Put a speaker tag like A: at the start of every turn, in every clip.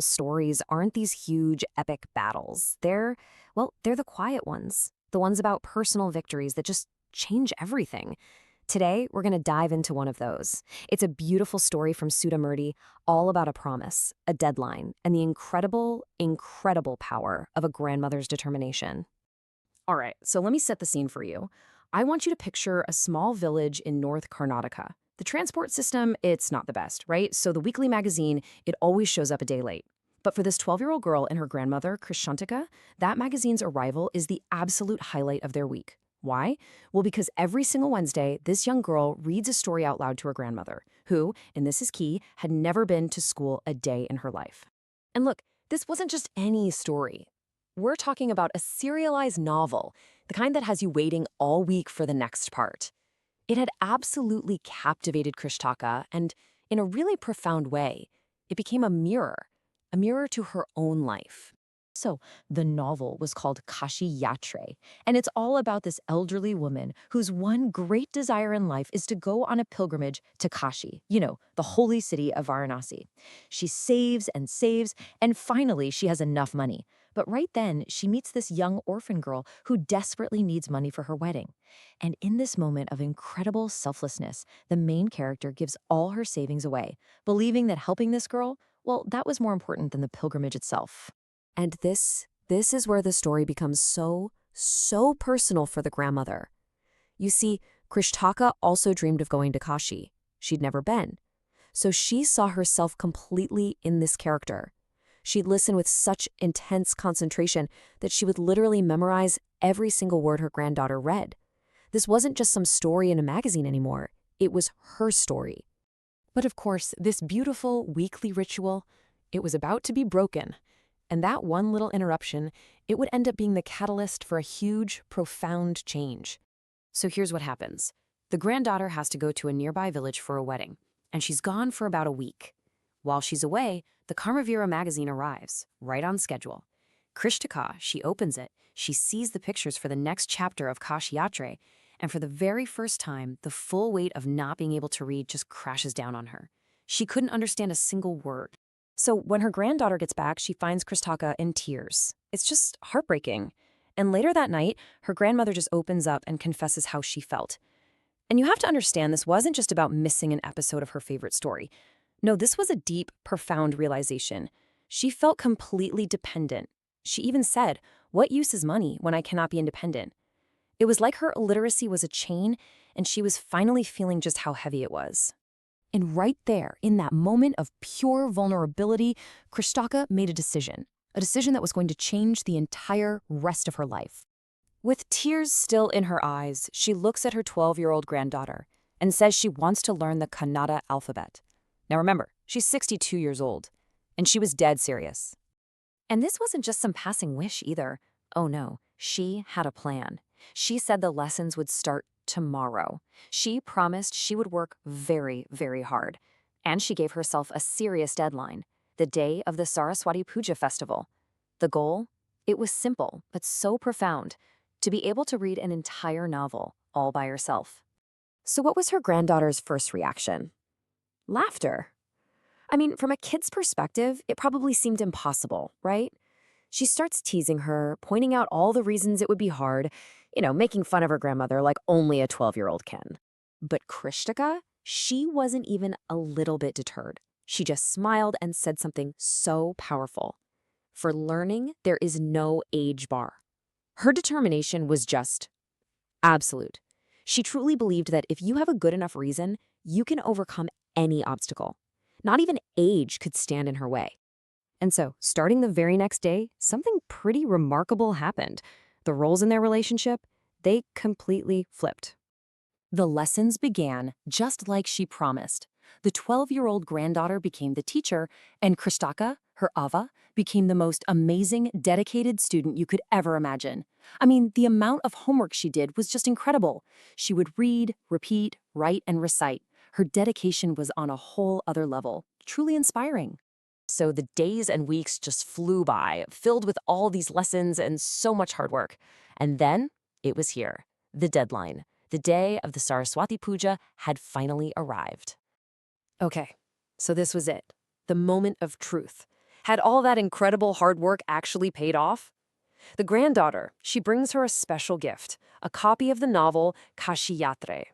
A: Stories aren't these huge, epic battles. They're the quiet ones, the ones about personal victories that just change everything. Today, we're going to dive into one of those. It's a beautiful story from Sudha Murti, all about a promise, a deadline, and the incredible, incredible power of a grandmother's determination. All right, so let me set the scene for you. I want you to picture a small village in North Karnataka. The transport system, it's not the best, right? So the weekly magazine, it always shows up a day late. But for this 12-year-old girl and her grandmother, Krishantika, that magazine's arrival is the absolute highlight of their week. Why? Well, because every single Wednesday, this young girl reads a story out loud to her grandmother, who, and this is key, had never been to school a day in her life. And look, this wasn't just any story. We're talking about a serialized novel, the kind that has you waiting all week for the next part. It had absolutely captivated Krishtaka, and in a really profound way, it became a mirror to her own life. So, the novel was called Kashi Yatre, and it's all about this elderly woman whose one great desire in life is to go on a pilgrimage to Kashi, the holy city of Varanasi. She saves, and finally she has enough money. But right then, she meets this young orphan girl who desperately needs money for her wedding. And in this moment of incredible selflessness, the main character gives all her savings away, believing that helping this girl, well, that was more important than the pilgrimage itself. And this is where the story becomes so personal for the grandmother. You see, Krishtaka also dreamed of going to Kashi. She'd never been. So she saw herself completely in this character. She'd listen with such intense concentration that she would literally memorize every single word her granddaughter read. This wasn't just some story in a magazine anymore. It was her story. But of course, this beautiful weekly ritual, it was about to be broken. And that one little interruption, it would end up being the catalyst for a huge, profound change. So here's what happens. The granddaughter has to go to a nearby village for a wedding, and she's gone for about a week. While she's away, the Karmavira magazine arrives, right on schedule. Krishtaka, she opens it, she sees the pictures for the next chapter of Kashi Yatre, and for the very first time, the full weight of not being able to read just crashes down on her. She couldn't understand a single word. So when her granddaughter gets back, she finds Krishtaka in tears. It's just heartbreaking. And later that night, her grandmother just opens up and confesses how she felt. And you have to understand, this wasn't just about missing an episode of her favorite story. No, this was a deep, profound realization. She felt completely dependent. She even said, "What use is money when I cannot be independent?" It was like her illiteracy was a chain, and she was finally feeling just how heavy it was. And right there, in that moment of pure vulnerability, Krishtaka made a decision that was going to change the entire rest of her life. With tears still in her eyes, she looks at her 12-year-old granddaughter and says she wants to learn the Kannada alphabet. Now remember, she's 62 years old, and she was dead serious. And this wasn't just some passing wish either. Oh no, she had a plan. She said the lessons would start tomorrow. She promised she would work very, very hard. And she gave herself a serious deadline, the day of the Saraswati Puja festival. The goal? It was simple, but so profound, to be able to read an entire novel all by herself. So what was her granddaughter's first reaction? Laughter. I mean, from a kid's perspective, it probably seemed impossible, right? She starts teasing her, pointing out all the reasons it would be hard, making fun of her grandmother like only a 12-year-old can. But Krishtaka, she wasn't even a little bit deterred. She just smiled and said something so powerful. For learning, there is no age bar. Her determination was just absolute. She truly believed that if you have a good enough reason, you can overcome any obstacle. Not even age could stand in her way. And so, starting the very next day, something pretty remarkable happened. The roles in their relationship, they completely flipped. The lessons began just like she promised. The 12-year-old granddaughter became the teacher, and Krishtaka, her Ava, became the most amazing, dedicated student you could ever imagine. I mean, the amount of homework she did was just incredible. She would read, repeat, write, and recite. Her dedication was on a whole other level, truly inspiring. So the days and weeks just flew by, filled with all these lessons and so much hard work. And then it was here, the deadline. The day of the Saraswati Puja had finally arrived. Okay, so this was it, the moment of truth. Had all that incredible hard work actually paid off? The granddaughter, she brings her a special gift, a copy of the novel Kashiyatre.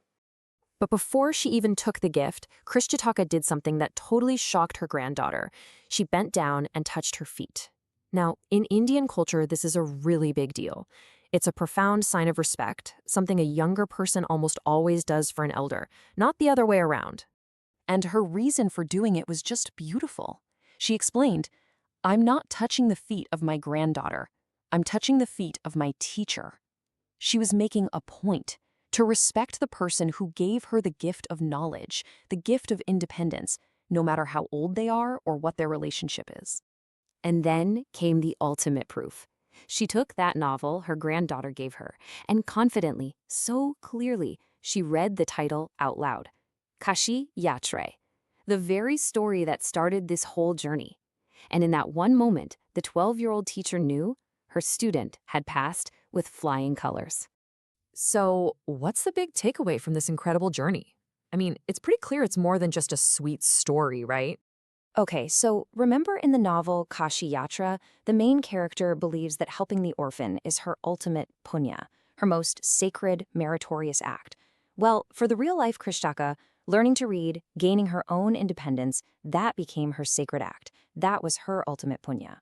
A: But before she even took the gift, Krishtaka did something that totally shocked her granddaughter. She bent down and touched her feet. Now, in Indian culture, this is a really big deal. It's a profound sign of respect, something a younger person almost always does for an elder, not the other way around. And her reason for doing it was just beautiful. She explained, "I'm not touching the feet of my granddaughter. I'm touching the feet of my teacher." She was making a point to respect the person who gave her the gift of knowledge, the gift of independence, no matter how old they are or what their relationship is. And then came the ultimate proof. She took that novel her granddaughter gave her, and confidently, so clearly, she read the title out loud. Kashi Yatre, the very story that started this whole journey. And in that one moment, the 12-year-old teacher knew her student had passed with flying colors. So, what's the big takeaway from this incredible journey? I mean, it's pretty clear it's more than just a sweet story, right? Okay, so remember in the novel Kashi Yatra, the main character believes that helping the orphan is her ultimate punya, her most sacred, meritorious act. Well, for the real-life Krishtaka, learning to read, gaining her own independence, that became her sacred act. That was her ultimate punya.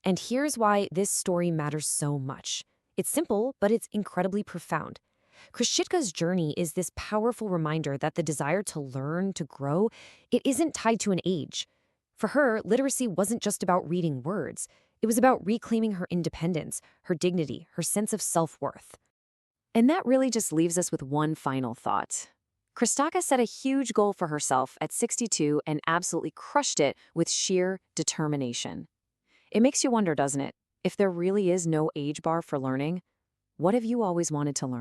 A: And here's why this story matters so much. It's simple, but it's incredibly profound. Krishtika's journey is this powerful reminder that the desire to learn, to grow, it isn't tied to an age. For her, literacy wasn't just about reading words. It was about reclaiming her independence, her dignity, her sense of self-worth. And that really just leaves us with one final thought. Krishtaka set a huge goal for herself at 62 and absolutely crushed it with sheer determination. It makes you wonder, doesn't it? If there really is no age bar for learning, what have you always wanted to learn?